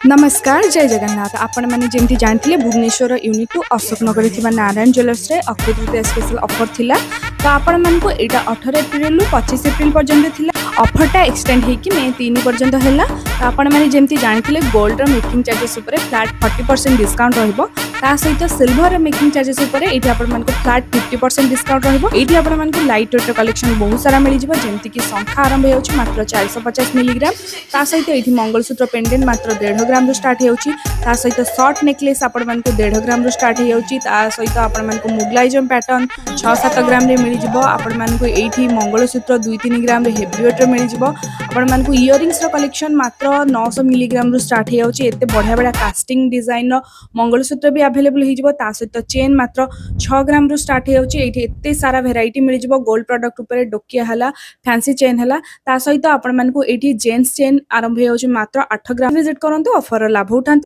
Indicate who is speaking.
Speaker 1: नमस्कार जय जगन्नाथ आपण मैंने जमी जानते भुवनेश्वर यूनिट टू अशोकनगर थी नारायण ज्वेलर्स रे अक्षय तृतीया स्पेशल ऑफर थिला। तो आपण मानक यहाँ 18 एप्रिल 25 एप्रिल पर्यंत थिला। ऑफरटा एक्सटेंड होगी मे 3 पर्यंत है। तो आपण मैंने जमी जानते gold making charges flat 40% discount रहिबो। ता सहित silver making charges flat 50% discount रहिबो। एठी आपण मानक लाइट वेट कलेक्शन बहुत सारा मिल जिवो जेमति कि शंखा आरंभ होउछि मात्र 450 मिलीग्राम। ता सहित एठी मंगलसूत्र पेंडेंट मात्र 1.5 ग्राम स्टार्ट होउछि। ता सहित शॉर्ट नेकलेस आपण मानक 1.5 ग्राम स्टार्ट होउछि। ता सहित आपण मानक मुगलाइजम पैटर्न 6-7 ग्राम रे मिल जिवो। आपण मानक एठी मंगलसूत्र 2-3 ग्राम रे हेवी वेट रे मिल जिवो। आपण मानक इयरिंग्स रो कलेक्शन मात्र 900 मिलीग्राम रो स्टार्ट होउछि। एते बढ़िया बढ़िया कास्टिंग डिजाइन रो मंगलसूत्र भी अवेलेबल हो जिवो। ता सहित चेन मात्र 6 ग्राम रो स्टार्ट होउछि। एठी एते सारा वेराइटी मिल जिवो। गोल्ड प्रोडक्ट ऊपर डोकिया हला फैंसी चेन हला। ता सहित आपण मानक एठी जेंट्स चेन आरंभ होउछि मात्र 8 ग्राम। विजिट करंतु ऑफर लाभ उठांतु।